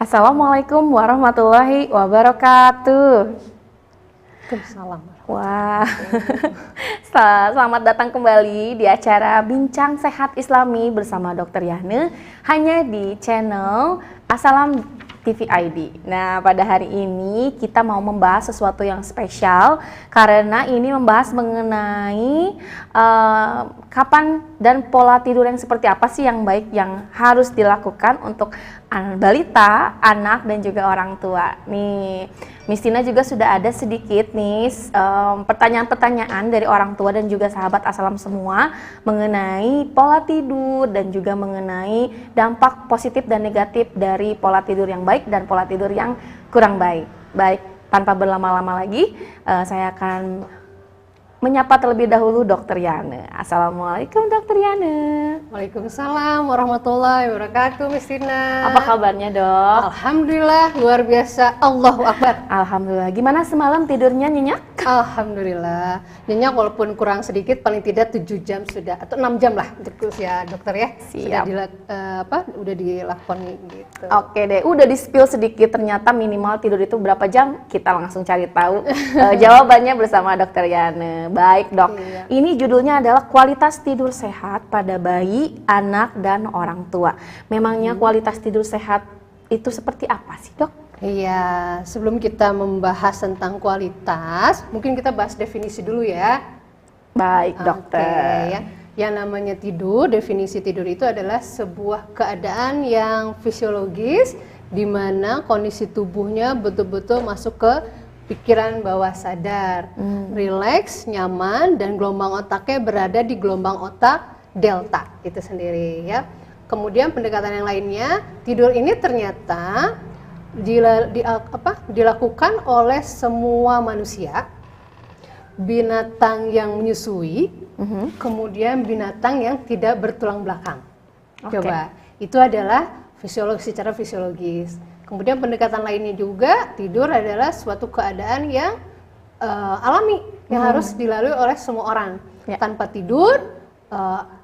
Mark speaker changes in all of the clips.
Speaker 1: Assalamualaikum warahmatullahi wabarakatuh.
Speaker 2: Waalaikumsalam.
Speaker 1: Wah, selamat datang kembali di acara Bincang Sehat Islami bersama Dr. Yahne hanya di channel Assalam TV ID. Nah, pada hari ini kita mau membahas sesuatu yang spesial karena ini membahas mengenai kapan dan pola tidur yang seperti apa sih yang baik yang harus dilakukan untuk balita, anak, dan juga orang tua. Nih, Miss Tina juga sudah ada sedikit nih pertanyaan-pertanyaan dari orang tua dan juga sahabat Assalam semua mengenai pola tidur dan juga mengenai dampak positif dan negatif dari pola tidur yang baik dan pola tidur yang kurang baik. Baik, tanpa berlama-lama lagi, saya akan menyapa terlebih dahulu Dr. Yahne. Assalamualaikum Dr. Yahne.
Speaker 2: Waalaikumsalam warahmatullahi wabarakatuh, Miss Tina.
Speaker 1: Apa kabarnya, Dok?
Speaker 2: Alhamdulillah, luar biasa. Allahu Akbar.
Speaker 1: Alhamdulillah. Gimana semalam tidurnya nyenyak?
Speaker 2: Alhamdulillah. Nyenyak walaupun kurang sedikit, paling tidak 7 jam sudah atau 6 jam lah untuk usia dokter ya.
Speaker 1: Siap.
Speaker 2: Udah dilakukan gitu.
Speaker 1: Oke deh, udah di-spill sedikit ternyata minimal tidur itu berapa jam? Kita langsung cari tahu jawabannya bersama Dr. Yahne. Baik, Dok.
Speaker 2: Iya.
Speaker 1: Ini judulnya adalah kualitas tidur sehat pada bayi, anak, dan orang tua. Memangnya kualitas tidur sehat itu seperti apa sih, Dok?
Speaker 2: Iya, sebelum kita membahas tentang kualitas, mungkin kita bahas definisi dulu ya.
Speaker 1: Baik,
Speaker 2: Oke,
Speaker 1: Dokter.
Speaker 2: ya. Yang namanya tidur, definisi tidur itu adalah sebuah keadaan yang fisiologis di mana kondisi tubuhnya betul-betul masuk ke pikiran bawah sadar, rileks, nyaman, dan gelombang otaknya berada di gelombang otak delta itu sendiri ya. Kemudian pendekatan yang lainnya, tidur ini ternyata dilakukan oleh semua manusia, binatang yang menyusui, kemudian binatang yang tidak bertulang belakang.
Speaker 1: Oke.
Speaker 2: Coba, itu adalah secara fisiologis. Kemudian pendekatan lainnya juga, tidur adalah suatu keadaan yang alami yang harus dilalui oleh semua orang.
Speaker 1: Ya.
Speaker 2: Tanpa tidur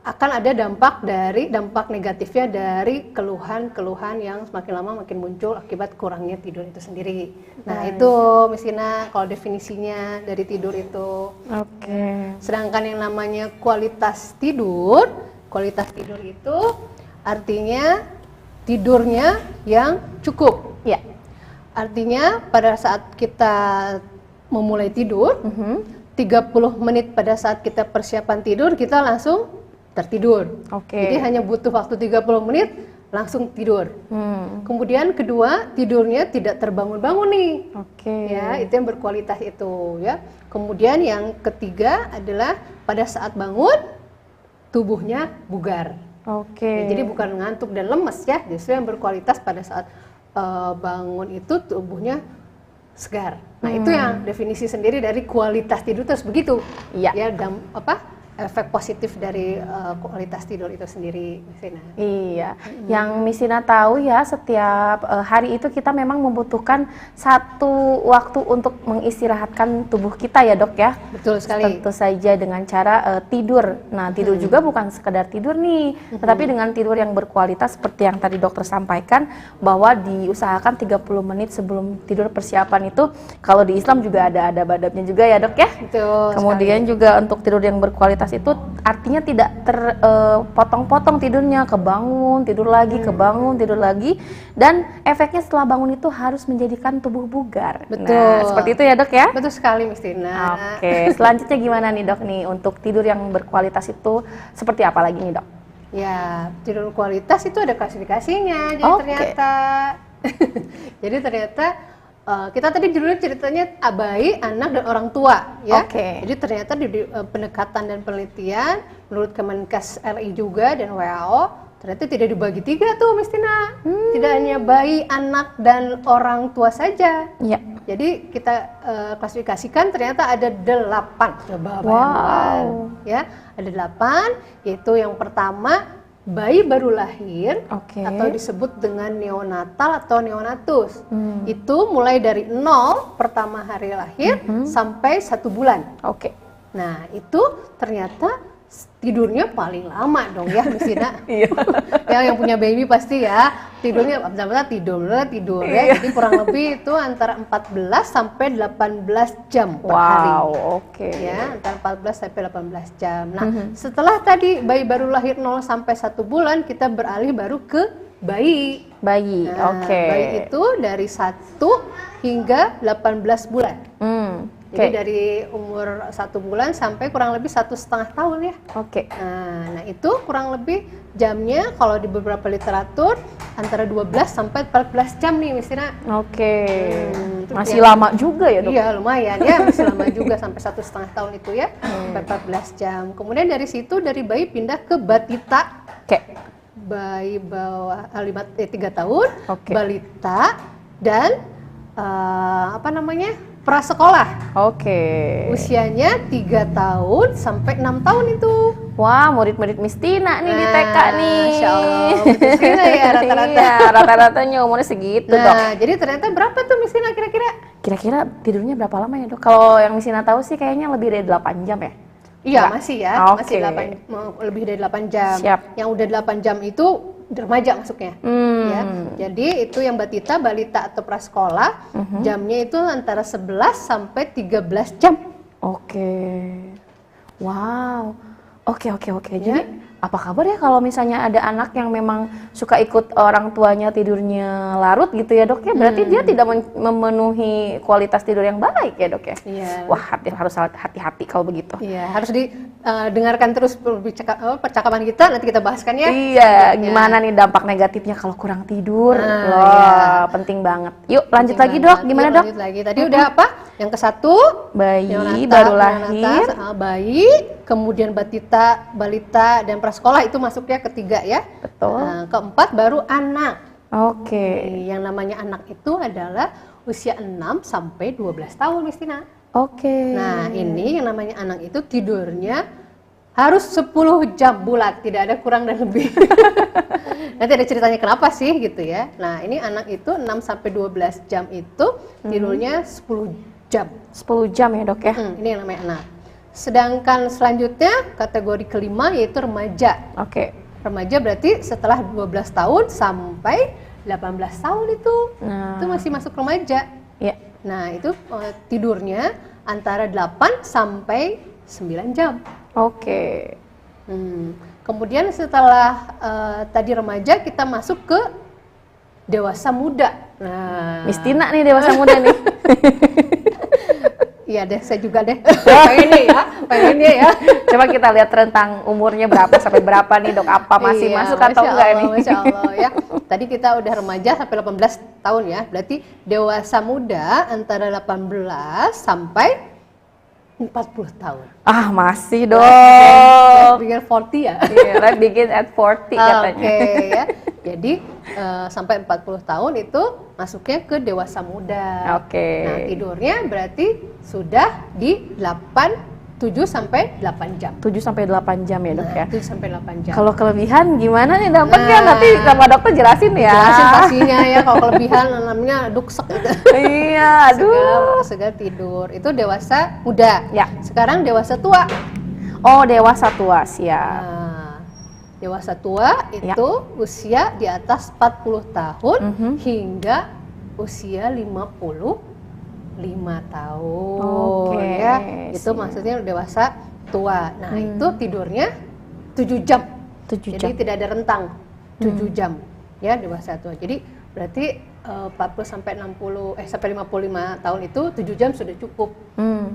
Speaker 2: akan ada dampak negatifnya dari keluhan-keluhan yang semakin lama makin muncul akibat kurangnya tidur itu sendiri. Nah, itu Miss Ina kalau definisinya dari tidur itu.
Speaker 1: Oke.
Speaker 2: Sedangkan yang namanya kualitas tidur itu artinya tidurnya yang cukup.
Speaker 1: Ya.
Speaker 2: Artinya pada saat kita memulai tidur, 30 menit pada saat kita persiapan tidur, kita langsung tertidur.
Speaker 1: Oke.
Speaker 2: Jadi hanya butuh waktu 30 menit langsung tidur. Kemudian kedua, tidurnya tidak terbangun-bangun nih.
Speaker 1: Oke.
Speaker 2: Ya, itu yang berkualitas itu ya. Kemudian yang ketiga adalah pada saat bangun tubuhnya bugar.
Speaker 1: Oke.
Speaker 2: Ya, jadi bukan ngantuk dan lemes ya, justru yang berkualitas pada saat bangun itu tubuhnya segar. Nah, itu yang definisi sendiri dari kualitas tidur terus begitu.
Speaker 1: Iya.
Speaker 2: Ya, efek positif dari kualitas tidur itu sendiri, Miss Ina.
Speaker 1: Iya, yang Miss Ina tahu ya setiap hari itu kita memang membutuhkan satu waktu untuk mengistirahatkan tubuh kita ya, Dok ya.
Speaker 2: Betul sekali.
Speaker 1: Tentu saja dengan cara tidur. Nah, tidur juga bukan sekedar tidur nih, tetapi dengan tidur yang berkualitas seperti yang tadi dokter sampaikan bahwa diusahakan 30 menit sebelum tidur persiapan itu. Kalau di Islam juga ada adab-adabnya juga ya, Dok ya.
Speaker 2: Betul.
Speaker 1: Kemudian
Speaker 2: sekali.
Speaker 1: juga untuk tidur yang berkualitas itu artinya tidak terpotong-potong tidurnya, kebangun, tidur lagi, kebangun, tidur lagi, dan efeknya setelah bangun itu harus menjadikan tubuh bugar.
Speaker 2: Betul.
Speaker 1: Nah, seperti itu ya, Dok ya?
Speaker 2: Betul sekali, Miss Tina.
Speaker 1: Oke, selanjutnya gimana nih, Dok nih untuk tidur yang berkualitas itu seperti apa lagi nih, Dok?
Speaker 2: Ya, tidur kualitas itu ada klasifikasinya. Jadi
Speaker 1: Oke.
Speaker 2: ternyata kita tadi judulnya ceritanya bayi, anak, dan orang tua ya.
Speaker 1: Oke.
Speaker 2: Jadi ternyata di pendekatan dan penelitian menurut Kemenkes RI juga dan WHO ternyata tidak dibagi 3 tuh, Miss Tina. Tidak hanya bayi, anak, dan orang tua saja.
Speaker 1: Iya.
Speaker 2: Jadi kita klasifikasikan ternyata ada 8. Coba bayangkan. Ya, ada 8, yaitu yang pertama bayi baru lahir atau disebut dengan neonatal atau neonatus. Itu mulai dari 0 pertama hari lahir sampai 1 bulan.
Speaker 1: Oke.
Speaker 2: Nah, itu ternyata tidurnya paling lama dong ya, Miss Tina.
Speaker 1: Iya.
Speaker 2: Ya, yang punya baby pasti ya tidurnya tidur ya. Jadi kurang lebih itu antara 14 sampai 18 jam per hari.
Speaker 1: Wow, oke.
Speaker 2: Ya, antara 14 sampai 18 jam. Nah, setelah tadi bayi baru lahir 0 sampai 1 bulan, kita beralih baru ke bayi.
Speaker 1: Bayi,
Speaker 2: Nah,
Speaker 1: oke.
Speaker 2: bayi itu dari 1 hingga 18 bulan. Jadi
Speaker 1: Oke.
Speaker 2: dari umur 1 bulan sampai kurang lebih 1,5 tahun ya.
Speaker 1: Oke.
Speaker 2: Nah, itu kurang lebih jamnya kalau di beberapa literatur antara 12 sampai 14 jam nih, Miss Tina.
Speaker 1: Oke.
Speaker 2: Itu
Speaker 1: Masih
Speaker 2: ya.
Speaker 1: lama juga ya, Dok?
Speaker 2: Iya, lumayan ya, masih lama juga sampai 1,5 tahun itu ya, sampai 14 jam. Kemudian dari situ dari bayi pindah ke batita.
Speaker 1: Oke.
Speaker 2: Bayi bawah 3 tahun,
Speaker 1: Oke.
Speaker 2: balita dan prasekolah.
Speaker 1: Oke.
Speaker 2: Usianya 3 tahun sampai 6 tahun itu.
Speaker 1: Wah, murid-murid Miss Tina nih di TK nih.
Speaker 2: Masya Allah, betul sekali ya rata-rata.
Speaker 1: Iya, rata-ratanya umurnya segitu, Dok.
Speaker 2: Nah, jadi ternyata berapa tuh Miss Tina kira-kira?
Speaker 1: Kira-kira tidurnya berapa lama ya, Dok? Kalau yang Miss Tina tahu sih kayaknya lebih dari 8 jam ya?
Speaker 2: Iya,
Speaker 1: Enggak?
Speaker 2: masih ya,
Speaker 1: Oke.
Speaker 2: masih lebih dari 8 jam.
Speaker 1: Siap.
Speaker 2: Yang udah 8 jam itu remaja masuknya. Ya. Jadi itu yang batita, balita atau prasekolah, jamnya itu antara 11 sampai 13 jam.
Speaker 1: Oke. Wow. Oke. Jadi apa kabar ya kalau misalnya ada anak yang memang suka ikut orang tuanya tidurnya larut gitu ya, Dok ya? Berarti dia tidak memenuhi kualitas tidur yang baik ya, Dok ya?
Speaker 2: Iya.
Speaker 1: Wah, harus hati-hati kalau begitu.
Speaker 2: Iya, harus didengarkan terus percakapan kita, nanti kita bahaskan ya.
Speaker 1: Iya, gimana nih dampak negatifnya kalau kurang tidur?
Speaker 2: Iya.
Speaker 1: Penting banget. Yuk, lanjut
Speaker 2: Penting
Speaker 1: lagi,
Speaker 2: banget.
Speaker 1: Dok. Gimana,
Speaker 2: Yuk,
Speaker 1: Dok?
Speaker 2: lanjut lagi. Tadi udah apa? Yang ke-1
Speaker 1: Bayi
Speaker 2: neonata,
Speaker 1: baru lahir.
Speaker 2: bayi, kemudian batita, balita, dan prasekolah itu masuknya ketiga ya.
Speaker 1: Betul.
Speaker 2: Nah, keempat baru anak.
Speaker 1: Oke.
Speaker 2: Yang namanya anak itu adalah usia 6 sampai 12 tahun, Miss Tina.
Speaker 1: Oke.
Speaker 2: Nah, ini yang namanya anak itu tidurnya harus 10 jam bulat, tidak ada kurang dan lebih. Nanti ada ceritanya kenapa sih gitu ya. Nah, ini anak itu 6 sampai 12 jam itu tidurnya 10 jam.
Speaker 1: 10 jam ya, Dok ya?
Speaker 2: Ini yang namanya anak. Sedangkan selanjutnya kategori kelima yaitu remaja.
Speaker 1: Oke.
Speaker 2: Remaja berarti setelah 12 tahun sampai 18 tahun itu.
Speaker 1: Nah.
Speaker 2: Itu masih masuk remaja.
Speaker 1: Ya.
Speaker 2: Nah, itu tidurnya antara 8 sampai 9 jam.
Speaker 1: Oke.
Speaker 2: Kemudian setelah tadi remaja kita masuk ke dewasa muda. Nah,
Speaker 1: Miss Tina nih dewasa muda nih.
Speaker 2: iya deh, saya juga deh. pengennya ya.
Speaker 1: Coba kita lihat rentang umurnya berapa sampai berapa nih, Dok? Apa masih
Speaker 2: Iya,
Speaker 1: masuk atau
Speaker 2: Masya
Speaker 1: enggak
Speaker 2: Allah,
Speaker 1: nih?
Speaker 2: Masya Allah ya. Tadi kita udah remaja sampai 18 tahun ya. Berarti dewasa muda antara 18 sampai 40 tahun.
Speaker 1: Ah, masih, Dok.
Speaker 2: Let's begin 40 ya.
Speaker 1: Yeah, let's begin at 40 katanya.
Speaker 2: Oke ya. Jadi sampai 40 tahun itu masuknya ke dewasa muda.
Speaker 1: Oke.
Speaker 2: Nah, tidurnya berarti sudah di 7 sampai 8 jam.
Speaker 1: 7 sampai 8 jam ya, Dok ya.
Speaker 2: 7 sampai 8 jam.
Speaker 1: Kalau kelebihan gimana nih dampaknya?
Speaker 2: Nah.
Speaker 1: Nanti sama dokter jelasin ya.
Speaker 2: Jelasin pastinya ya, kalau kelebihan namanya duksek gitu.
Speaker 1: Iya, aduh.
Speaker 2: Segala tidur. Itu dewasa muda.
Speaker 1: Ya.
Speaker 2: Sekarang dewasa tua.
Speaker 1: Oh, dewasa tua, siap.
Speaker 2: Nah, dewasa tua itu usia di atas 40 tahun hingga usia 55 tahun.
Speaker 1: Oke,
Speaker 2: Ya, itu
Speaker 1: siap.
Speaker 2: maksudnya dewasa tua. Nah, itu tidurnya 7 jam.
Speaker 1: 7
Speaker 2: Jadi
Speaker 1: jam.
Speaker 2: tidak ada rentang 7 jam ya dewasa tua. Jadi berarti 40 sampai 60 sampai 55 tahun itu 7 jam sudah cukup.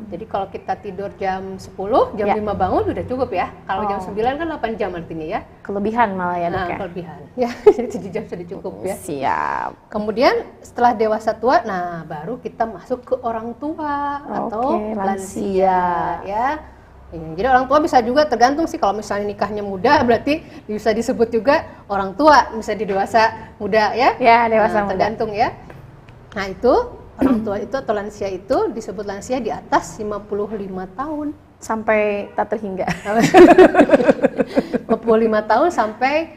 Speaker 2: Jadi kalau kita tidur jam 10, jam 5 bangun sudah cukup ya. Kalau jam 9 kan 8 jam artinya ya.
Speaker 1: Kelebihan malah ya, Dok
Speaker 2: Nah,
Speaker 1: ya.
Speaker 2: kelebihan. Ya, jadi 7 jam sudah cukup ya.
Speaker 1: Siap.
Speaker 2: Kemudian setelah dewasa tua, nah baru kita masuk ke orang tua atau
Speaker 1: Oke,
Speaker 2: lansia ya. Jadi orang tua bisa juga tergantung sih, kalau misalnya nikahnya muda berarti bisa disebut juga orang tua, bisa di dewasa muda ya.
Speaker 1: Ya, dewasa muda.
Speaker 2: Tergantung ya. Nah, itu orang tua itu atau lansia itu disebut lansia di atas 55 tahun.
Speaker 1: Sampai tak terhingga.
Speaker 2: 55 tahun sampai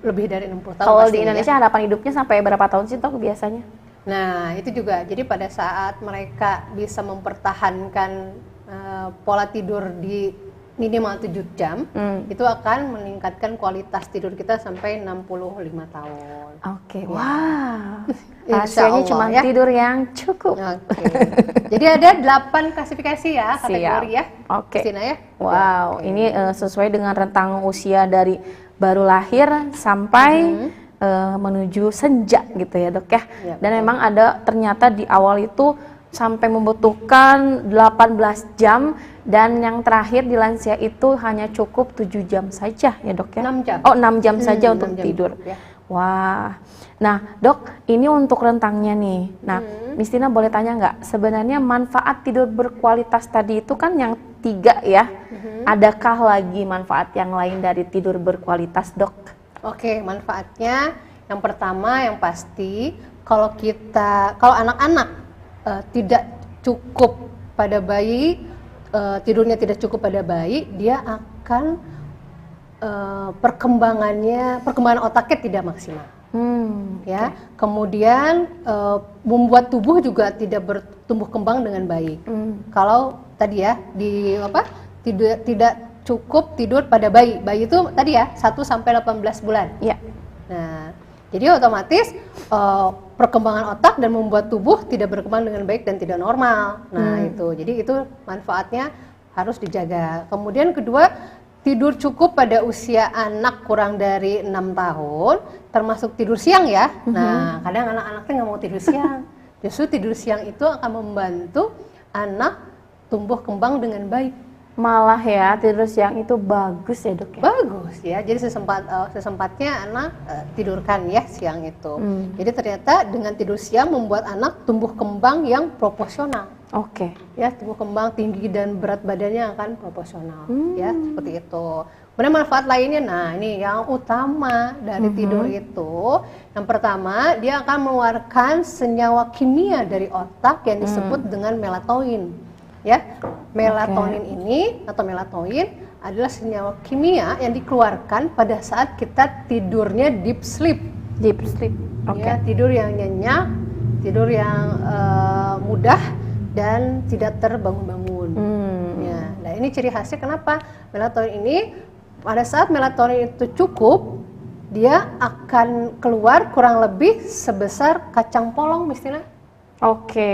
Speaker 2: lebih dari 60 tahun.
Speaker 1: Kalau di
Speaker 2: pastinya,
Speaker 1: Indonesia harapan hidupnya sampai berapa tahun sih, Dok, biasanya?
Speaker 2: Nah, itu juga. Jadi pada saat mereka bisa mempertahankan pola tidur di minimal 7 jam, itu akan meningkatkan kualitas tidur kita sampai 65 tahun.
Speaker 1: Oke,
Speaker 2: Ya.
Speaker 1: wah.
Speaker 2: Insya
Speaker 1: Rahasianya
Speaker 2: Allah,
Speaker 1: cuma
Speaker 2: ya.
Speaker 1: tidur yang cukup.
Speaker 2: Oke. Jadi ada 8 klasifikasi ya, kategori ya.
Speaker 1: Oke.
Speaker 2: Christina ya.
Speaker 1: Wow,
Speaker 2: Oke.
Speaker 1: ini sesuai dengan rentang usia dari baru lahir sampai menuju senja gitu ya dok ya.
Speaker 2: Ya,
Speaker 1: Dan
Speaker 2: betul.
Speaker 1: memang ada ternyata di awal itu sampai membutuhkan 18 jam dan yang terakhir di lansia itu hanya cukup 7 jam saja ya dok ya.
Speaker 2: 6 jam.
Speaker 1: Oh 6 jam saja untuk
Speaker 2: 6 jam,
Speaker 1: tidur.
Speaker 2: ya.
Speaker 1: Wah, nah dok, ini untuk rentangnya nih. Nah, Miss Tina boleh tanya nggak, sebenarnya manfaat tidur berkualitas tadi itu kan yang 3 ya. Adakah lagi manfaat yang lain dari tidur berkualitas dok?
Speaker 2: Oke, manfaatnya yang pertama yang pasti kalau anak-anak tidak cukup pada bayi, tidurnya tidak cukup pada bayi, dia akan perkembangan otaknya tidak maksimal. Ya, kemudian membuat tubuh juga tidak bertumbuh kembang dengan baik. Kalau tadi ya tidak cukup tidur pada bayi itu tadi ya 1 sampai 18 bulan.
Speaker 1: Iya.
Speaker 2: Nah, jadi otomatis perkembangan otak dan membuat tubuh tidak berkembang dengan baik dan tidak normal. Nah, jadi itu manfaatnya harus dijaga. Kemudian kedua, tidur cukup pada usia anak kurang dari 6 tahun, termasuk tidur siang ya. Nah, kadang anak-anaknya nggak mau tidur siang. Justru tidur siang itu akan membantu anak tumbuh kembang dengan baik.
Speaker 1: Malah ya, tidur siang itu bagus ya dok ya?
Speaker 2: Bagus ya, jadi sesempatnya anak tidurkan ya siang itu. Jadi ternyata dengan tidur siang membuat anak tumbuh kembang yang proporsional.
Speaker 1: Oke.
Speaker 2: Ya, tumbuh kembang tinggi dan berat badannya akan proporsional. Ya, seperti itu. Kemudian manfaat lainnya, nah ini yang utama dari tidur itu, yang pertama dia akan mengeluarkan senyawa kimia dari otak yang disebut dengan melatonin. Ya, melatonin ini atau melatonin adalah senyawa kimia yang dikeluarkan pada saat kita tidurnya deep sleep.
Speaker 1: Deep sleep. Oke.
Speaker 2: Ya, tidur yang nyenyak, tidur yang mudah dan tidak terbangun-bangun. Ya, nah ini ciri khasnya kenapa melatonin ini pada saat melatonin itu cukup, dia akan keluar kurang lebih sebesar kacang polong, misalnya.
Speaker 1: Oke,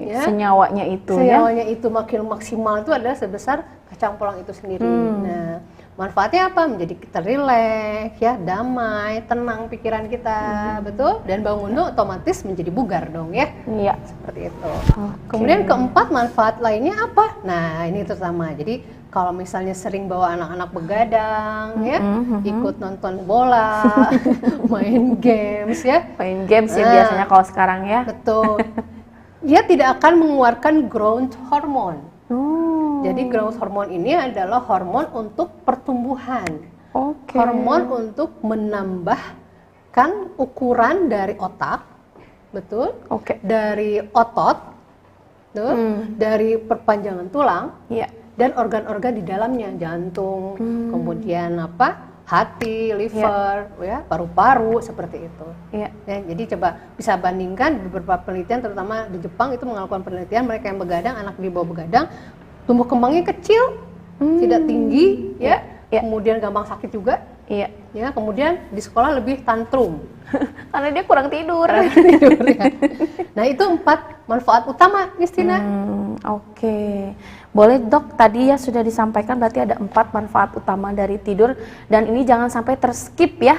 Speaker 2: Ya.
Speaker 1: senyawanya itu
Speaker 2: Senyawanya itu makin maksimal itu adalah sebesar kacang polong itu sendiri. Nah, manfaatnya apa? Menjadi kita rileks, ya, damai, tenang pikiran kita, betul? Dan bangunnya otomatis menjadi bugar dong ya.
Speaker 1: ya. Iya.
Speaker 2: Seperti itu.
Speaker 1: Oke.
Speaker 2: Kemudian keempat manfaat lainnya apa? Nah, ini terutama. Jadi kalau misalnya sering bawa anak-anak begadang, ya, ikut nonton bola, main games, ya,
Speaker 1: Main games ya biasanya kalau sekarang ya.
Speaker 2: betul. Dia tidak akan mengeluarkan growth hormone. Jadi growth hormone ini adalah hormon untuk pertumbuhan.
Speaker 1: Oke.
Speaker 2: Hormon untuk menambahkan ukuran dari otak, betul?
Speaker 1: Oke.
Speaker 2: Dari otot, tuh, dari perpanjangan tulang,
Speaker 1: Iya.
Speaker 2: dan organ-organ di dalamnya, jantung, kemudian hati, liver, ya, paru-paru, seperti itu.
Speaker 1: Iya.
Speaker 2: Ya, jadi coba bisa bandingkan beberapa penelitian, terutama di Jepang itu melakukan penelitian mereka yang begadang, anak di bawah begadang, tumbuh kembangnya kecil, tidak tinggi, ya,
Speaker 1: Iya.
Speaker 2: kemudian gampang sakit juga,
Speaker 1: Iya.
Speaker 2: ya, kemudian di sekolah lebih tantrum.
Speaker 1: Karena dia kurang tidur.
Speaker 2: Tidur, ya. Nah, itu 4 manfaat utama, Christina.
Speaker 1: Oke. Boleh dok, tadi ya sudah disampaikan berarti ada 4 manfaat utama dari tidur dan ini jangan sampai terskip ya.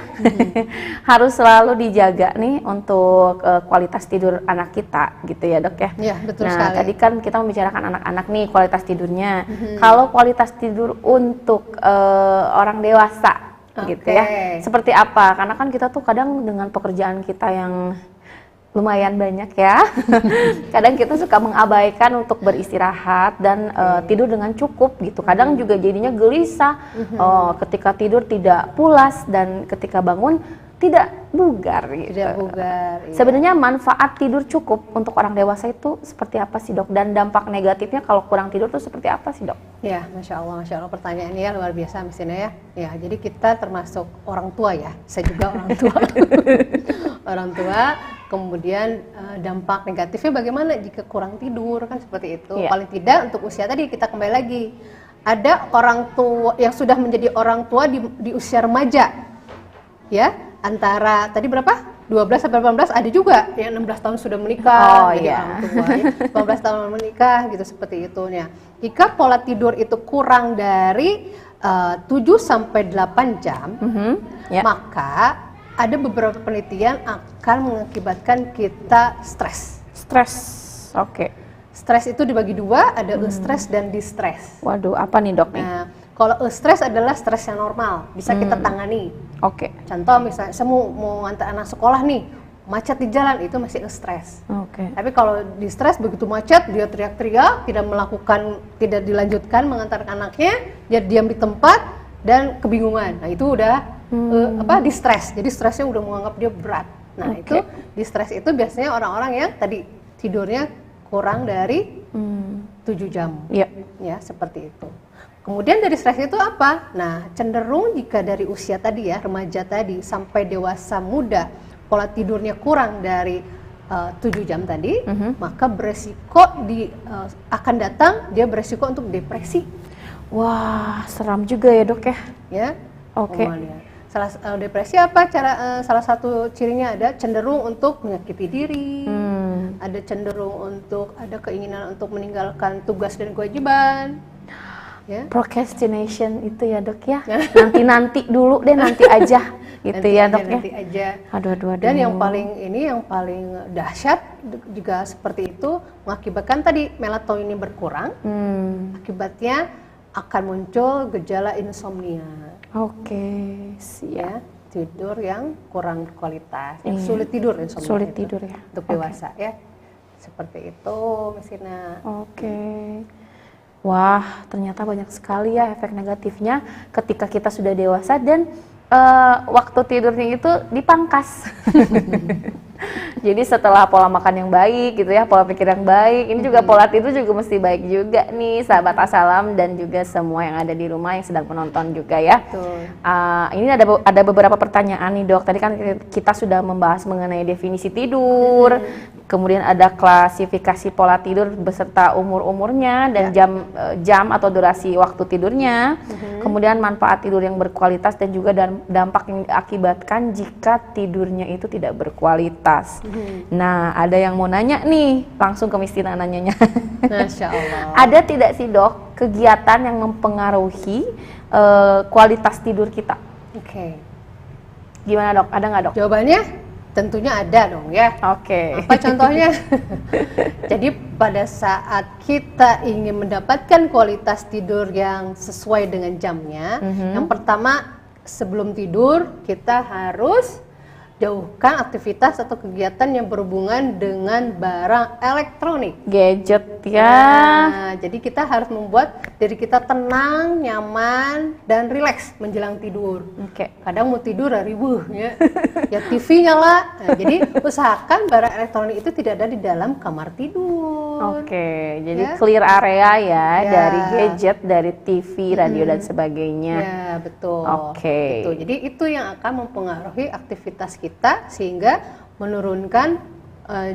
Speaker 1: Harus selalu dijaga nih untuk kualitas tidur anak kita gitu ya dok ya.
Speaker 2: Ya, betul
Speaker 1: Nah
Speaker 2: sekali.
Speaker 1: tadi kan kita membicarakan anak-anak nih kualitas tidurnya. Kalau kualitas tidur untuk orang dewasa gitu ya, seperti apa? Karena kan kita tuh kadang dengan pekerjaan kita yang lumayan banyak ya, kadang kita suka mengabaikan untuk beristirahat dan tidur dengan cukup gitu. Kadang juga jadinya gelisah, ketika tidur tidak pulas dan ketika bangun tidak bugar gitu.
Speaker 2: Tidak bugar. Iya.
Speaker 1: Sebenarnya manfaat tidur cukup untuk orang dewasa itu seperti apa sih dok? Dan dampak negatifnya kalau kurang tidur itu seperti apa sih dok?
Speaker 2: Ya, masya Allah pertanyaannya ya luar biasa misalnya ya. Ya, jadi kita termasuk orang tua ya. Saya juga orang tua. Orang tua. Kemudian dampak negatifnya bagaimana jika kurang tidur kan seperti itu.
Speaker 1: Iya.
Speaker 2: Paling tidak untuk usia tadi kita kembali lagi ada orang tua yang sudah menjadi orang tua di usia remaja, ya, antara tadi berapa? 12 sampai 18, ada juga yang 16 tahun sudah menikah, jadi orang tua, ya. 18 tahun menikah gitu, seperti itu. Nah, jika pola tidur itu kurang dari 7 sampai 8 jam, maka ada beberapa penelitian akan mengakibatkan kita stres.
Speaker 1: Stres, oke.
Speaker 2: Stres itu dibagi dua, ada stres dan distress.
Speaker 1: Waduh, apa nih dok nih?
Speaker 2: Nah, kalau stres adalah stres yang normal, bisa kita tangani.
Speaker 1: Oke.
Speaker 2: Contoh misalnya, saya mau ngantar anak sekolah nih, macet di jalan, itu masih stres.
Speaker 1: Oke.
Speaker 2: Tapi kalau distress begitu macet, dia teriak-teriak, tidak dilanjutkan mengantarkan anaknya, dia diam di tempat dan kebingungan. Nah itu udah distress. Jadi stresnya udah menganggap dia berat. Nah itu distress itu biasanya orang-orang yang tadi tidurnya kurang dari 7 jam.
Speaker 1: Iya.
Speaker 2: Ya seperti itu. Kemudian dari stres itu apa? Nah, cenderung jika dari usia tadi ya, remaja tadi sampai dewasa muda, pola tidurnya kurang dari 7 jam tadi, maka beresiko akan datang, dia beresiko untuk depresi.
Speaker 1: Wah, seram juga ya dok ya?
Speaker 2: Ya.
Speaker 1: Oke.
Speaker 2: Depresi apa? Salah satu cirinya ada cenderung untuk menyakiti diri, ada cenderung untuk ada keinginan untuk meninggalkan tugas dan kewajiban. Ya.
Speaker 1: Procrastination itu ya dok ya, nanti dulu deh, nanti aja gitu
Speaker 2: nanti
Speaker 1: ya
Speaker 2: aja,
Speaker 1: dok
Speaker 2: nanti
Speaker 1: ya.
Speaker 2: aja.
Speaker 1: Aduh.
Speaker 2: Dan yang paling dahsyat juga seperti itu, mengakibatkan tadi melatonin berkurang, akibatnya akan muncul gejala insomnia.
Speaker 1: Oke, siap.
Speaker 2: Ya, tidur yang kurang berkualitas,
Speaker 1: Iya.
Speaker 2: sulit tidur insomnia.
Speaker 1: Sulit
Speaker 2: itu
Speaker 1: tidur ya.
Speaker 2: untuk dewasa ya, seperti itu Miss Ina.
Speaker 1: Oke. Wah, ternyata banyak sekali ya efek negatifnya ketika kita sudah dewasa dan waktu tidurnya itu dipangkas. Jadi setelah pola makan yang baik gitu ya, pola pikir yang baik, ini juga pola tidur juga mesti baik juga nih sahabat Asalam dan juga semua yang ada di rumah yang sedang menonton juga ya.
Speaker 2: Betul.
Speaker 1: Ini ada beberapa pertanyaan nih dok. Tadi kan kita sudah membahas mengenai definisi tidur, kemudian ada klasifikasi pola tidur beserta umur-umurnya dan jam atau durasi waktu tidurnya, kemudian manfaat tidur yang berkualitas dan juga dampak yang diakibatkan jika tidurnya itu tidak berkualitas. Nah, ada yang mau nanya nih, langsung ke Miss Tina nanyanya.
Speaker 2: Masya Allah.
Speaker 1: Ada tidak sih dok kegiatan yang mempengaruhi kualitas tidur kita?
Speaker 2: Oke.
Speaker 1: Gimana dok? Ada nggak dok?
Speaker 2: Jawabannya tentunya ada dong ya.
Speaker 1: Oke.
Speaker 2: Apa contohnya? Jadi pada saat kita ingin mendapatkan kualitas tidur yang sesuai dengan jamnya, yang pertama sebelum tidur kita harus jauhkan aktivitas atau kegiatan yang berhubungan dengan barang elektronik.
Speaker 1: Gadget ya.
Speaker 2: Nah, jadi kita harus membuat diri kita tenang, nyaman, dan rileks menjelang tidur.
Speaker 1: Oke.
Speaker 2: Kadang mau tidur ribuh ya, ya TV nyala. Nah, jadi usahakan barang elektronik itu tidak ada di dalam kamar tidur.
Speaker 1: Oke, jadi
Speaker 2: Ya.
Speaker 1: clear area ya,
Speaker 2: Ya.
Speaker 1: dari gadget, dari TV, radio dan sebagainya.
Speaker 2: Ya betul.
Speaker 1: Oke.
Speaker 2: Betul. Jadi itu yang akan mempengaruhi aktivitas kita sehingga menurunkan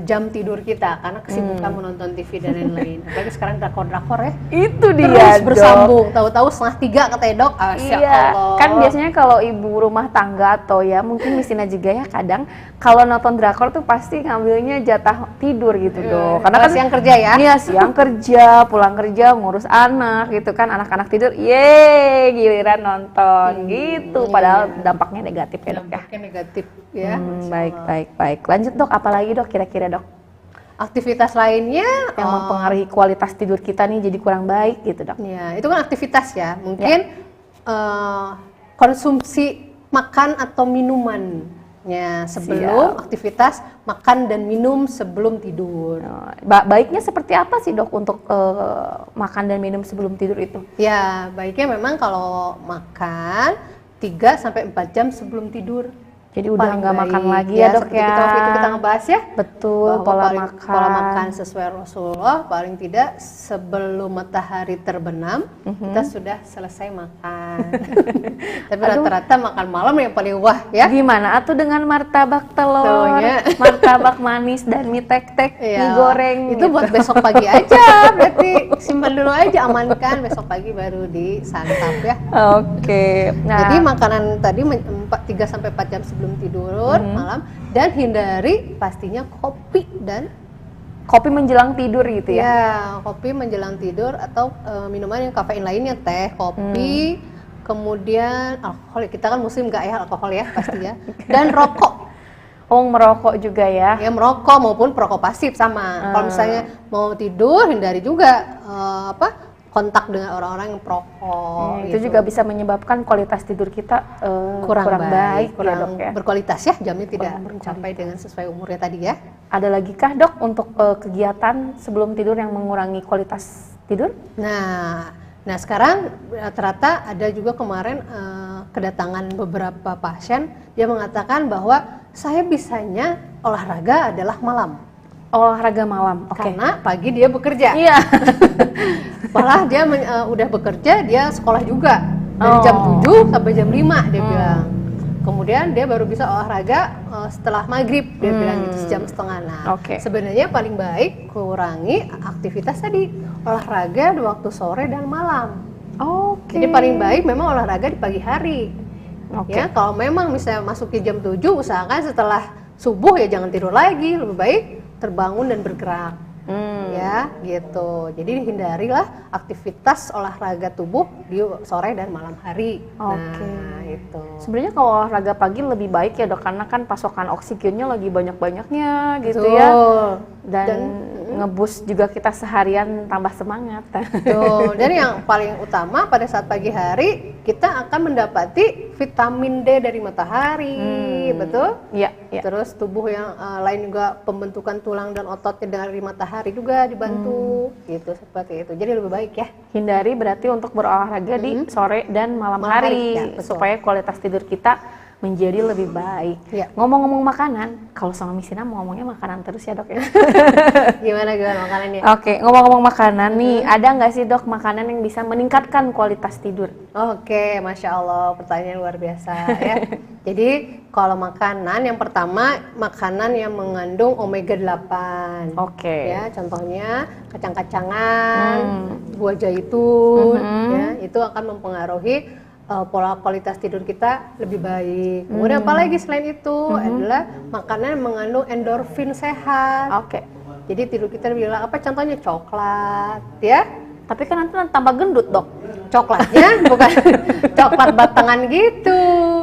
Speaker 2: jam tidur kita karena kesibukan menonton TV dan lain-lain. Apalagi sekarang drakor-drakor ya.
Speaker 1: Itu dia
Speaker 2: Terus
Speaker 1: dok.
Speaker 2: bersambung. Tahu-tahu 2:30 katanya dok. Masya
Speaker 1: Iya,
Speaker 2: Allah.
Speaker 1: kan biasanya kalau ibu rumah tangga atau ya mungkin Misina juga ya kadang kalau nonton drakor tuh pasti ngambilnya jatah tidur gitu dok. Karena
Speaker 2: kalau
Speaker 1: kan
Speaker 2: siang kerja ya.
Speaker 1: Iya, siang kerja, pulang kerja, ngurus anak gitu kan, anak-anak tidur, yeay giliran nonton gitu. Padahal dampaknya negatif ya dok ya.
Speaker 2: Dampaknya negatif ya. Masya
Speaker 1: Baik,
Speaker 2: Allah.
Speaker 1: baik. Lanjut dok, apalagi dok kira-kira dok
Speaker 2: Aktivitas lainnya
Speaker 1: yang mempengaruhi kualitas tidur kita nih jadi kurang baik gitu dok?
Speaker 2: ya, itu kan aktivitas ya. Mungkin konsumsi makan atau minumannya sebelum aktivitas, makan dan minum sebelum tidur.
Speaker 1: Baiknya seperti apa sih dok untuk makan dan minum sebelum tidur itu?
Speaker 2: Ya, baiknya memang kalau makan 3 sampai 4 jam sebelum tidur.
Speaker 1: Jadi udah
Speaker 2: paling
Speaker 1: nggak makan
Speaker 2: baik,
Speaker 1: lagi ya, Dok,
Speaker 2: seperti
Speaker 1: ya.
Speaker 2: kita waktu itu kita ngebahas ya,
Speaker 1: Betul,
Speaker 2: bahwa
Speaker 1: pola
Speaker 2: pola
Speaker 1: makan.
Speaker 2: makan sesuai Rasulullah paling tidak sebelum matahari terbenam kita sudah selesai makan. Tapi rata-rata makan malam yang paling wah ya.
Speaker 1: Gimana atuh dengan martabak telur,
Speaker 2: Tuhnya.
Speaker 1: martabak manis dan mie tek-tek, mie
Speaker 2: Iya,
Speaker 1: goreng
Speaker 2: itu
Speaker 1: gitu.
Speaker 2: buat besok pagi aja, berarti simpan dulu aja, amankan, besok pagi baru disantap ya.
Speaker 1: Oke. Nah,
Speaker 2: Jadi makanan tadi 3 sampai 4 jam sebelum tidur malam, dan hindari pastinya kopi dan
Speaker 1: kopi menjelang tidur gitu ya.
Speaker 2: ya kopi menjelang tidur atau minuman yang kafein lainnya, teh, kopi, kemudian alkohol. Kita kan muslim nggak ya alkohol ya pasti ya. Dan rokok.
Speaker 1: Oh, merokok juga ya.
Speaker 2: Ya merokok maupun perokok pasif sama. Kalau misalnya mau tidur hindari juga kontak dengan orang-orang yang perokok.
Speaker 1: Itu
Speaker 2: gitu.
Speaker 1: juga bisa menyebabkan kualitas tidur kita kurang baik ya,
Speaker 2: kurang
Speaker 1: Dok ya.
Speaker 2: berkualitas ya, jamnya tidak
Speaker 1: Kurang
Speaker 2: mencapai dengan sesuai umurnya tadi ya.
Speaker 1: Ada lagi kah, Dok, untuk kegiatan sebelum tidur yang mengurangi kualitas tidur?
Speaker 2: Nah sekarang rata-rata ada juga kemarin kedatangan beberapa pasien, dia mengatakan bahwa saya bisanya olahraga adalah malam.
Speaker 1: Olahraga malam, oke.
Speaker 2: Karena pagi dia bekerja.
Speaker 1: Iya.
Speaker 2: Malah dia udah bekerja, dia sekolah juga dari jam 7 sampai jam 5 dia bilang. Kemudian dia baru bisa olahraga setelah maghrib, dia bilang gitu, sejam setengah. Nah, sebenarnya paling baik kurangi aktivitas tadi, olahraga di waktu sore dan malam. Jadi paling baik memang olahraga di pagi hari. Ya, kalau memang misalnya masuki jam 7, usahakan setelah subuh ya jangan tidur lagi, lebih baik terbangun dan bergerak. Ya, gitu. Jadi hindarilah aktivitas olahraga tubuh di sore dan malam hari. Nah, itu.
Speaker 1: Sebenarnya kalau olahraga pagi lebih baik ya, Dok, karena kan pasokan oksigennya lagi banyak-banyaknya gitu ya. Dan nge-boost juga kita seharian tambah semangat.
Speaker 2: Tuh, dan yang paling utama pada saat pagi hari kita akan mendapati vitamin D dari matahari, betul?
Speaker 1: Iya.
Speaker 2: Terus tubuh yang lain juga pembentukan tulang dan ototnya dari matahari juga dibantu, gitu seperti itu. Jadi lebih baik ya.
Speaker 1: Hindari berarti untuk berolahraga di sore dan malam hari
Speaker 2: ya,
Speaker 1: supaya kualitas tidur kita menjadi lebih baik.
Speaker 2: Ya.
Speaker 1: Ngomong-ngomong makanan, kalau sama Misina mau ngomongnya makanan terus ya, Dok ya.
Speaker 2: Gimana makanannya?
Speaker 1: Oke, ngomong-ngomong makanan nih, ada nggak sih, Dok, makanan yang bisa meningkatkan kualitas tidur?
Speaker 2: Oke, Masya Allah, pertanyaan luar biasa ya. Jadi kalau makanan, yang pertama makanan yang mengandung omega 8. Ya, contohnya kacang-kacangan, buah zaitun, ya, itu akan mempengaruhi pola kualitas tidur kita lebih baik. Kemudian apalagi selain itu adalah makanan yang mengandung endorfin sehat. Jadi tidur kita lebih lelap. Apa contohnya? Coklat, ya.
Speaker 1: Tapi kan nanti tambah gendut, Dok.
Speaker 2: Coklatnya bukan coklat batangan gitu.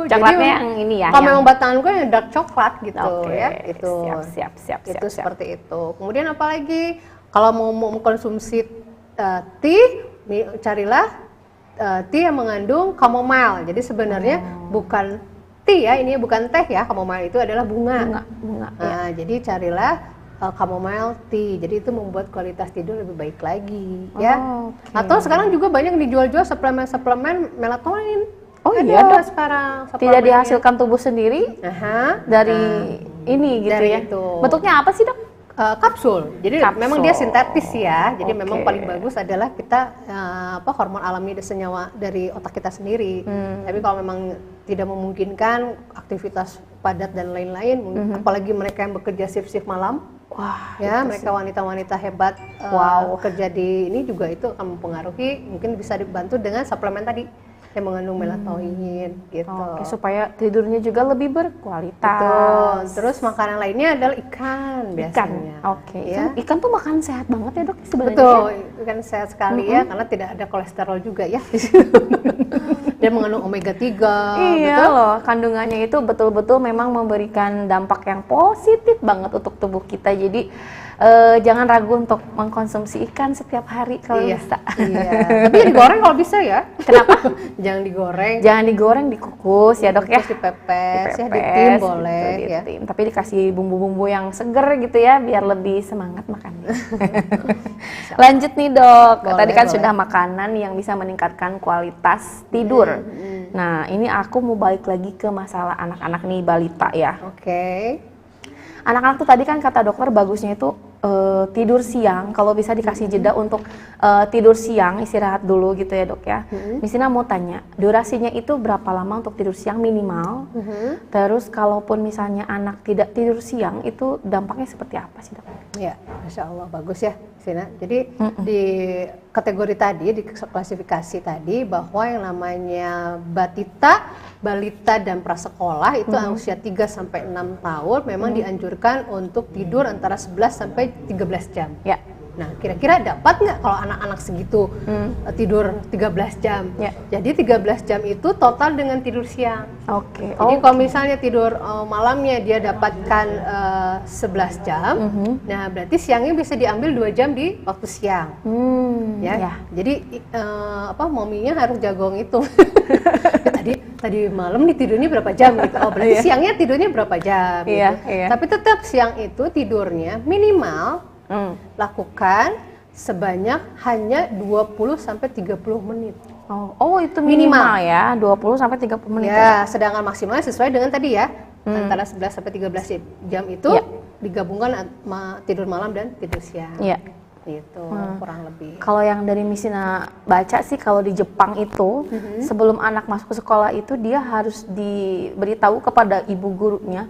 Speaker 1: Coklatnya
Speaker 2: jadi,
Speaker 1: yang ini ya.
Speaker 2: Kalau memang batangan gue yang dark coklat gitu ya. Itu.
Speaker 1: Siap.
Speaker 2: Itu seperti itu. Kemudian apalagi kalau mau mengkonsumsi tea, carilah tea yang mengandung chamomile. Jadi sebenarnya bukan tea ya, ini bukan teh ya. Chamomile itu adalah bunga. Nah, jadi carilah chamomile tea. Jadi itu membuat kualitas tidur lebih baik lagi ya. Atau sekarang juga banyak dijual-jual suplemen melatonin.
Speaker 1: Iya, Dok.
Speaker 2: Sekarang
Speaker 1: tidak dihasilkan tubuh sendiri dari ini gitu
Speaker 2: dari
Speaker 1: ya.
Speaker 2: itu.
Speaker 1: Bentuknya apa sih, Dok?
Speaker 2: Kapsul. Jadi memang dia sintetis ya. Jadi memang paling bagus adalah kita hormon alami senyawa dari otak kita sendiri. Tapi kalau memang tidak memungkinkan aktivitas padat dan lain-lain, apalagi mereka yang bekerja shift malam, ya mereka wanita-wanita hebat kerja di ini juga itu akan mempengaruhi. Mungkin bisa dibantu dengan suplemen tadi yang mengandung melatonin gitu.
Speaker 1: Supaya tidurnya juga lebih berkualitas.
Speaker 2: Betul. Terus makanan lainnya adalah ikan biasanya.
Speaker 1: Ya. Ikan tuh makanan sehat banget ya, Dok, sebenarnya.
Speaker 2: Betul, ikan sehat sekali ya karena tidak ada kolesterol juga ya. Dia mengandung omega 3.
Speaker 1: Iya loh, kandungannya itu betul-betul memang memberikan dampak yang positif banget untuk tubuh kita. Jadi jangan ragu untuk mengkonsumsi ikan setiap hari kalau bisa.
Speaker 2: Iya. Tapi digoreng kalau bisa ya.
Speaker 1: Kenapa?
Speaker 2: Jangan digoreng.
Speaker 1: Jangan digoreng, dikukus ya, Dok ya.
Speaker 2: Dipepes ya, ditim boleh
Speaker 1: gitu,
Speaker 2: ya.
Speaker 1: Tapi dikasih bumbu-bumbu yang seger gitu ya, biar lebih semangat makannya. Lanjut nih, Dok. Tadi kan sudah makanan yang bisa meningkatkan kualitas tidur. Nah, ini aku mau balik lagi ke masalah anak-anak nih, balita ya.
Speaker 2: Oke.
Speaker 1: Anak-anak tuh tadi kan kata dokter bagusnya itu tidur siang, kalau bisa dikasih jeda untuk tidur siang, istirahat dulu gitu ya dok ya. Misina mau tanya, durasinya itu berapa lama untuk tidur siang minimal? Terus kalaupun misalnya anak tidak tidur siang, itu dampaknya seperti apa sih dok?
Speaker 2: Ya, Masya Allah, bagus ya Sina. Jadi di kategori tadi, di klasifikasi tadi, bahwa yang namanya balita dan prasekolah itu usia 3-6 tahun memang dianjurkan untuk tidur antara 11 sampai 13 jam.
Speaker 1: Ya.
Speaker 2: Nah, kira-kira dapat nggak kalau anak-anak segitu tidur 13 jam?
Speaker 1: Ya.
Speaker 2: Jadi 13 jam itu total dengan tidur siang.
Speaker 1: Oke.
Speaker 2: Jadi kalau misalnya tidur malamnya dia dapatkan 11 jam, nah berarti siangnya bisa diambil 2 jam di waktu siang. Ya. Jadi mominya harus jago ngitung. tadi malam nih tidurnya berapa jam gitu. Oh, berarti siangnya tidurnya berapa jam gitu. Tapi tetap siang itu tidurnya minimal lakukan sebanyak hanya 20 sampai 30 menit.
Speaker 1: Oh, itu minimal ya, 20 sampai 30 menit.
Speaker 2: Ya, sedangkan maksimalnya sesuai dengan tadi ya, antara 11 sampai 13 jam itu digabungkan tidur malam dan tidur siang.
Speaker 1: Iya.
Speaker 2: Gitu, kurang lebih.
Speaker 1: Kalau yang dari Misina baca sih, kalau di Jepang itu sebelum anak masuk ke sekolah itu dia harus diberitahu kepada ibu gurunya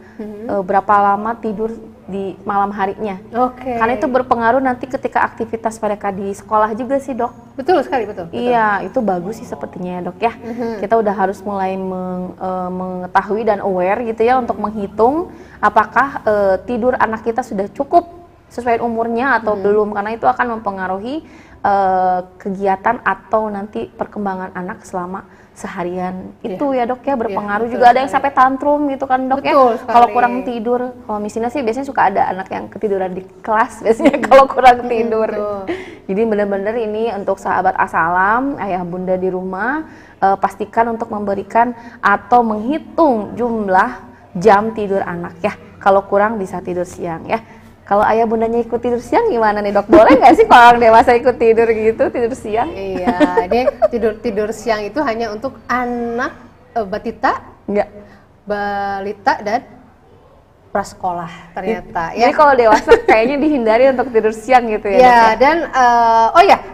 Speaker 1: berapa lama tidur di malam harinya.
Speaker 2: Oke.
Speaker 1: Karena itu berpengaruh nanti ketika aktivitas mereka di sekolah juga sih dok.
Speaker 2: Betul sekali, betul.
Speaker 1: Iya, itu bagus sih sepertinya ya dok ya. Kita udah harus mulai mengetahui dan aware gitu ya untuk menghitung apakah tidur anak kita sudah cukup sesuai umurnya atau belum, karena itu akan mempengaruhi kegiatan atau nanti perkembangan anak selama seharian itu ya dok ya, berpengaruh juga. Ada yang sampai tantrum gitu kan dok ya kalau kurang tidur. Kalau Misina sih biasanya suka ada anak yang ketiduran di kelas biasanya kalau kurang tidur. Jadi benar-benar ini untuk sahabat Asalam, ayah bunda di rumah, pastikan untuk memberikan atau menghitung jumlah jam tidur anak ya. Kalau kurang bisa tidur siang ya. Kalau ayah bundanya ikut tidur siang gimana nih dok? Boleh nggak sih kalau orang dewasa ikut tidur gitu, tidur siang?
Speaker 2: Iya, ini tidur siang itu hanya untuk anak balita dan prasekolah ternyata.
Speaker 1: Jadi kalau dewasa kayaknya dihindari untuk tidur siang gitu ya?
Speaker 2: Ya, dan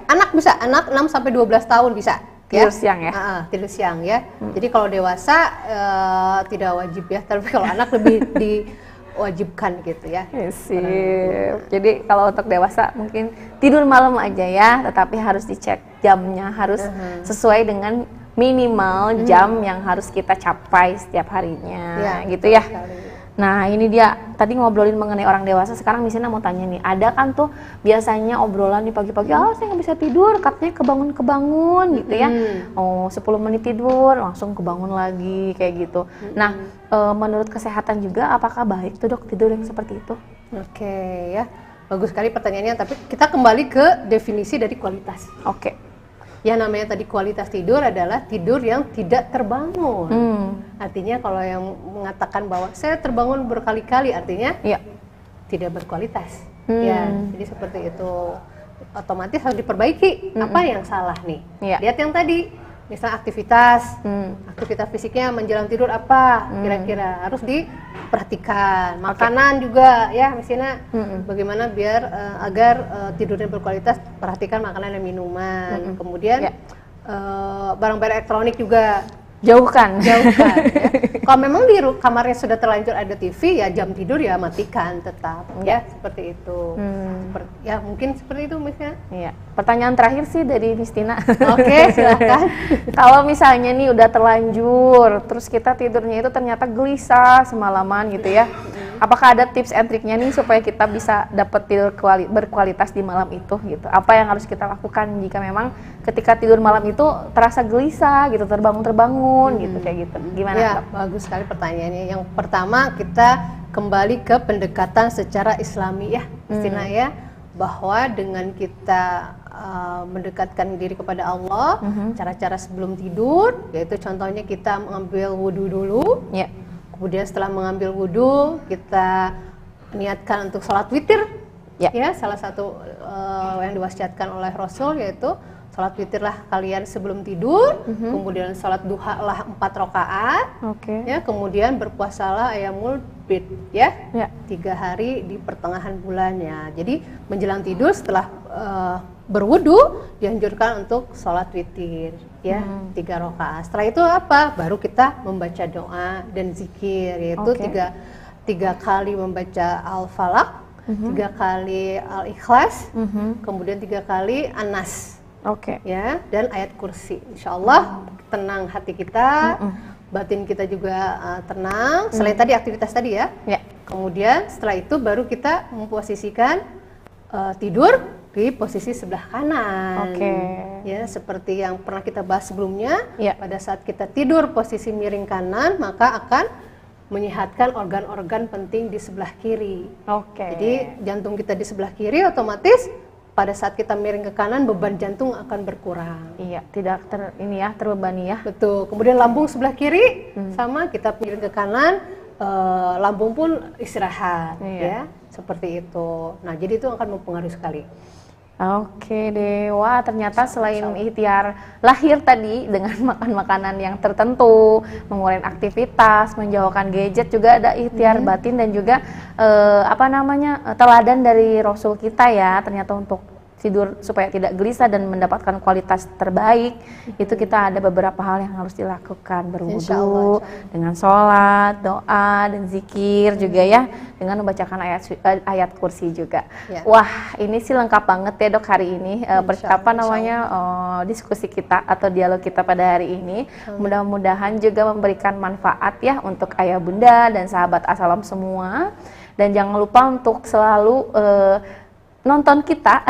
Speaker 2: anak bisa, anak 6 sampai 12 tahun bisa.
Speaker 1: Tidur siang ya?
Speaker 2: Tidur siang ya. Jadi kalau dewasa tidak wajib ya, tapi kalau anak lebih diwajibkan gitu ya.
Speaker 1: Sip. Jadi kalau untuk dewasa mungkin tidur malam aja ya, tetapi harus dicek jamnya, harus sesuai dengan minimal jam yang harus kita capai setiap harinya, gitu ya. Nah ini dia, tadi ngobrolin mengenai orang dewasa, sekarang misalnya mau tanya nih, ada kan tuh biasanya obrolan di pagi-pagi, saya nggak bisa tidur, katanya kebangun-kebangun gitu ya, 10 menit tidur, langsung kebangun lagi, kayak gitu. Nah, menurut kesehatan juga, apakah baik tuh dok tidur yang seperti itu?
Speaker 2: Oke ya, bagus sekali pertanyaannya, tapi kita kembali ke definisi dari kualitas.
Speaker 1: Oke.
Speaker 2: Yang namanya tadi kualitas tidur adalah tidur yang tidak terbangun. Artinya kalau yang mengatakan bahwa saya terbangun berkali-kali, artinya tidak berkualitas. Ya, jadi seperti itu. Otomatis harus diperbaiki. Apa yang salah nih? Lihat yang tadi, misalnya aktivitas fisiknya menjelang tidur apa kira-kira harus diperhatikan. Makanan juga ya, misalnya bagaimana biar agar tidurnya berkualitas, perhatikan makanan dan minuman. Kemudian barang-barang elektronik juga
Speaker 1: jauhkan
Speaker 2: ya. Kalau memang di kamarnya sudah terlanjur ada TV, ya jam tidur ya matikan tetap ya, seperti itu. Ya mungkin seperti itu misalnya.
Speaker 1: Iya. Pertanyaan terakhir sih dari Mistina.
Speaker 2: Oke, silakan.
Speaker 1: Kalau misalnya nih udah terlanjur, terus kita tidurnya itu ternyata gelisah semalaman gitu ya. Apakah ada tips and triknya nih supaya kita bisa dapat tidur berkualitas di malam itu gitu? Apa yang harus kita lakukan jika memang ketika tidur malam itu terasa gelisah gitu, terbangun gitu kayak gitu? Gimana?
Speaker 2: Ya, bagus sekali pertanyaannya. Yang pertama kita kembali ke pendekatan secara Islami ya, istilah ya, bahwa dengan kita mendekatkan diri kepada Allah, cara-cara sebelum tidur, yaitu contohnya kita mengambil wudhu dulu. Kemudian setelah mengambil wudhu, kita niatkan untuk sholat witir Ya, salah satu yang diwasiatkan oleh Rasul yaitu sholat witirlah kalian sebelum tidur, kemudian sholat duha lah 4 rakaat, ya, kemudian berpuasalah ayyamul bid, ya, 3 hari di pertengahan bulannya. Jadi menjelang tidur setelah berwudu dianjurkan untuk sholat witir, ya, 3 rakaat. Setelah itu apa? Baru kita membaca doa dan zikir, yaitu tiga kali membaca al-falaq, 3 kali al-ikhlas, kemudian 3 kali an-nas. Ya, dan ayat kursi. Insya Allah tenang hati kita, batin kita juga tenang. Selain tadi aktivitas tadi ya. Kemudian setelah itu baru kita memposisikan tidur di posisi sebelah kanan. Ya, seperti yang pernah kita bahas sebelumnya. Pada saat kita tidur posisi miring kanan, maka akan menyehatkan organ-organ penting di sebelah kiri. Jadi jantung kita di sebelah kiri, otomatis pada saat kita miring ke kanan beban jantung akan berkurang. Iya, tidak terbebani ya. Betul. Kemudian lambung sebelah kiri sama kita miring ke kanan, lambung pun istirahat, ya. Seperti itu. Nah, jadi itu akan mempengaruhi sekali. Oke deh, wah ternyata selain ikhtiar lahir tadi dengan makan makanan yang tertentu, mengurangi aktivitas, menjauhkan gadget, juga ada ikhtiar batin dan juga teladan dari Rasul kita ya, ternyata untuk tidur supaya tidak gelisah dan mendapatkan kualitas terbaik. Itu kita ada beberapa hal yang harus dilakukan, berwudu, dengan sholat, doa, dan zikir juga ya, dengan membacakan ayat kursi juga. Wah, ini sih lengkap banget ya dok hari ini diskusi kita atau dialog kita pada hari ini. Mudah-mudahan juga memberikan manfaat ya untuk ayah bunda dan sahabat As-Salam semua. Dan jangan lupa untuk selalu nonton kita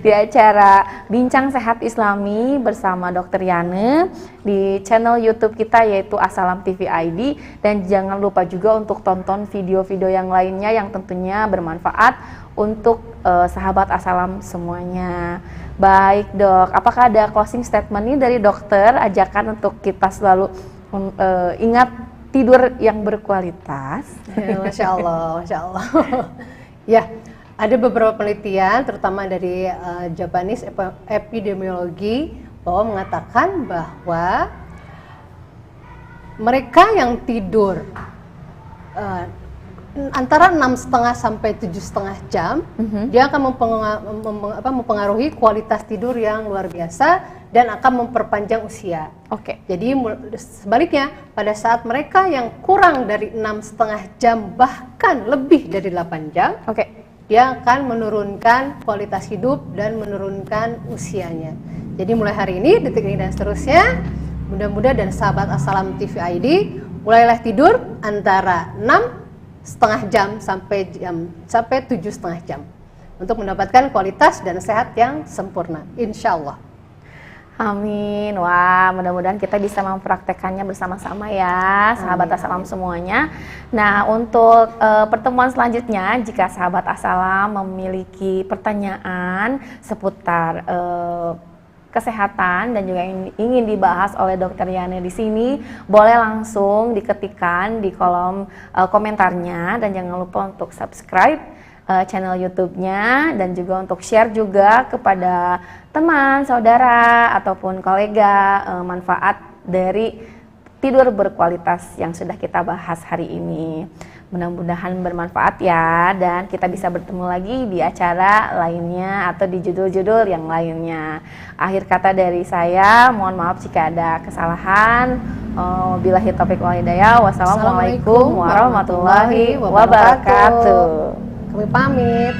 Speaker 2: di acara Bincang Sehat Islami bersama Dr. Yana di channel YouTube kita yaitu As-Salam TV ID, dan jangan lupa juga untuk tonton video-video yang lainnya yang tentunya bermanfaat untuk sahabat As-Salam semuanya. Baik dok, apakah ada closing statement nih dari dokter, ajakan untuk kita selalu ingat tidur yang berkualitas? Masya Allah, Masya Allah. Ya. Ada beberapa penelitian, terutama dari Japanese Epidemiologi, bahwa mengatakan bahwa mereka yang tidur antara 6,5 sampai 7,5 jam, dia akan mempengaruhi kualitas tidur yang luar biasa dan akan memperpanjang usia. Jadi sebaliknya, pada saat mereka yang kurang dari 6,5 jam bahkan lebih dari 8 jam, dia akan menurunkan kualitas hidup dan menurunkan usianya. Jadi mulai hari ini, detik ini dan seterusnya, mudah-mudahan dan sahabat As-Salam TV ID mulailah tidur antara 6,5 jam sampai 7,5 jam untuk mendapatkan kualitas dan sehat yang sempurna, insya Allah. Amin. Wah, mudah-mudahan kita bisa mempraktekannya bersama-sama ya, sahabat As-Salam semuanya. Nah, untuk pertemuan selanjutnya, jika sahabat As-Salam memiliki pertanyaan seputar kesehatan dan juga ingin dibahas oleh Dr. Yana di sini, boleh langsung diketikkan di kolom komentarnya, dan jangan lupa untuk subscribe channel YouTube-nya, dan juga untuk share juga kepada teman, saudara, ataupun kolega manfaat dari tidur berkualitas yang sudah kita bahas hari ini. Mudah-mudahan bermanfaat ya, dan kita bisa bertemu lagi di acara lainnya atau di judul-judul yang lainnya. Akhir kata dari saya, mohon maaf jika ada kesalahan. Billahi taufiq wal hidayah. Wassalamualaikum warahmatullahi wabarakatuh. Kami pamit.